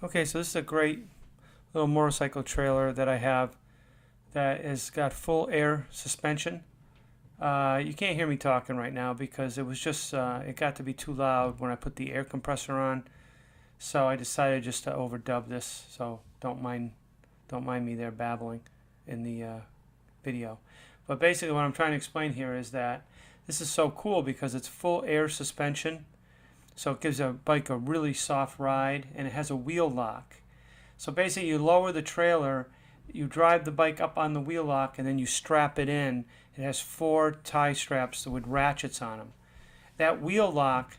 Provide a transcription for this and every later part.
Okay, so this is a great little motorcycle trailer that I have that has got full air suspension. You can't hear me talking right now because it was just it got to be too loud when I put the air compressor on. So I decided just to overdub this. So don't mind me there babbling in the video. But basically, what I'm trying to explain here is that this is so cool because it's full air suspension. So it gives a bike a really soft ride, and it has a wheel lock. So basically you lower the trailer, you drive the bike up on the wheel lock, and then you strap it in. It has 4 tie straps with ratchets on them. That wheel lock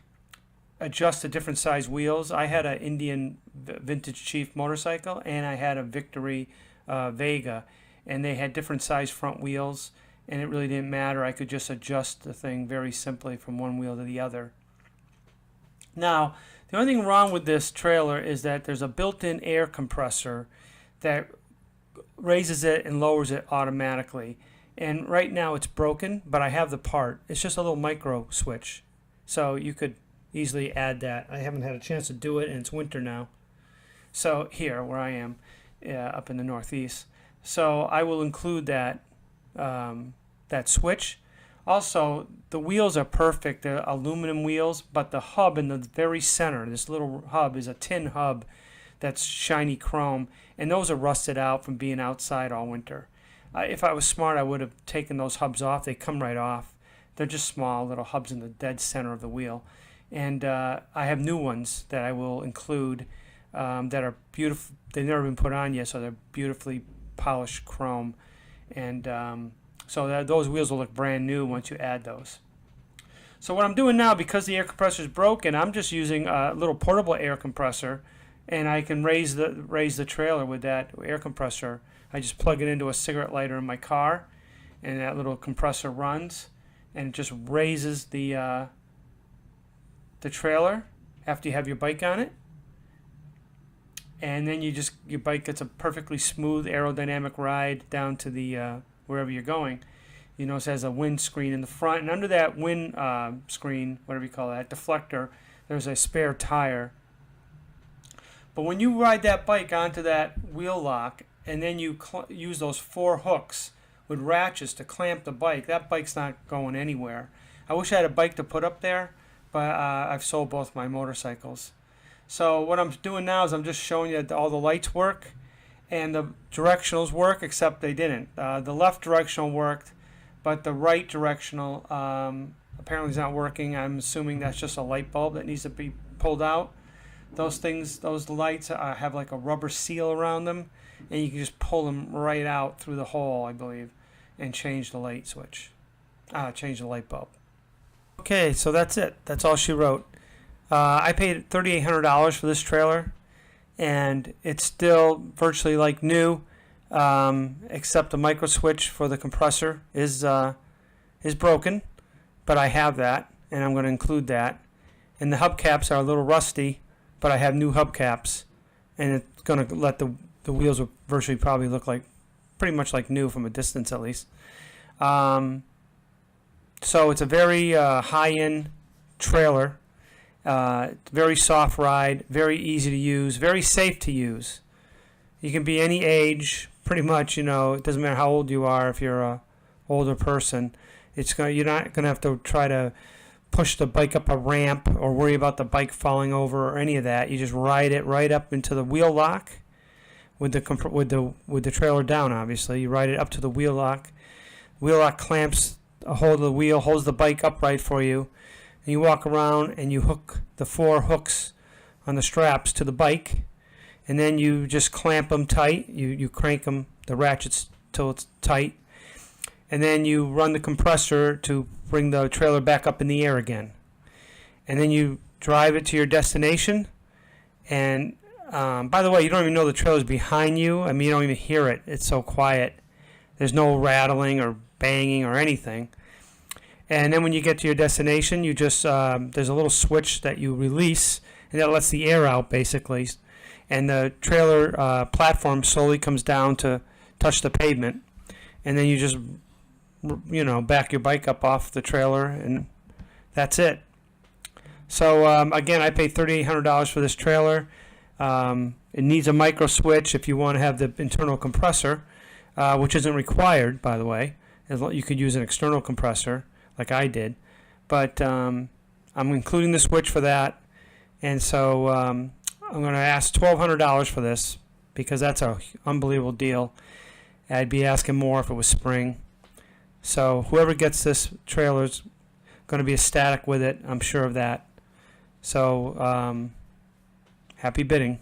adjusts to different size wheels. I had an Indian Vintage Chief motorcycle, and I had a Victory Vega, and they had different size front wheels, and it really didn't matter. I could just adjust the thing very simply from one wheel to the other. Now, the only thing wrong with this trailer is that there's a built-in air compressor that raises it and lowers it automatically. And right now it's broken, but I have the part. It's just a little micro switch. So you could easily add that. I haven't had a chance to do it, and it's winter now. So here, where I am, up in the Northeast. So I will include that, that switch. Also, the wheels are perfect. They're aluminum wheels, but the hub in the very center, this little hub, is a tin hub that's shiny chrome, and those are rusted out from being outside all winter. If I was smart, I would have taken those hubs off. They come right off. They're just small little hubs in the dead center of the wheel. And I have new ones that I will include that are beautiful. They've never been put on yet, so they're beautifully polished chrome. And so those wheels will look brand new once you add those. So what I'm doing now, because the air compressor is broken, I'm just using a little portable air compressor, and I can raise the trailer with that air compressor. I just plug it into a cigarette lighter in my car, and that little compressor runs, and it just raises the trailer after you have your bike on it. And then your bike gets a perfectly smooth aerodynamic ride down to the wherever you're going. You notice it has a wind screen in the front, and under that wind screen, whatever you call that, deflector, there's a spare tire. But when you ride that bike onto that wheel lock, and then you use those 4 hooks with ratchets to clamp the bike, that bike's not going anywhere. I wish I had a bike to put up there, but I've sold both my motorcycles. So what I'm doing now is I'm just showing you that all the lights work and the directionals work, except they didn't. The left directional worked, but the right directional apparently is not working. I'm assuming that's just a light bulb that needs to be pulled out. Those lights have like a rubber seal around them, and you can just pull them right out through the hole, I believe, and change the light switch. Change the light bulb. Okay, so that's it. That's all she wrote. I paid $3,800 for this trailer, and it's still virtually like new, except the micro switch for the compressor is broken, but I have that, and I'm going to include that. And the hubcaps are a little rusty, but I have new hubcaps, and it's going to let the wheels will virtually probably look like pretty much like new from a distance at least. So it's a very high-end trailer. Very soft ride, very easy to use, very safe to use. You can be any age, pretty much. It doesn't matter how old you are. If you're a older person, you're not gonna have to try to push the bike up a ramp or worry about the bike falling over or any of that. You just ride it right up into the wheel lock with the trailer down. Obviously, you ride it up to the wheel lock. Wheel lock clamps a hold of the wheel, holds the bike upright for you. And you walk around and you hook the 4 hooks on the straps to the bike, and then you just clamp them tight. You crank them, the ratchets, till it's tight, and then you run the compressor to bring the trailer back up in the air again. And then you drive it to your destination. And by the way, you don't even know the trailer's behind you. I mean, you don't even hear it. It's so quiet. There's no rattling or banging or anything. And then when you get to your destination, you just there's a little switch that you release, and that lets the air out basically. And the trailer platform slowly comes down to touch the pavement, and then you just back your bike up off the trailer, and that's it. So again, I paid $3,800 for this trailer. It needs a micro switch if you want to have the internal compressor, which isn't required, by the way. You could use an external compressor like I did. But I'm including the switch for that. And so I'm going to ask $1,200 for this because that's an unbelievable deal. I'd be asking more if it was spring. So whoever gets this trailer is going to be ecstatic with it. I'm sure of that. So happy bidding.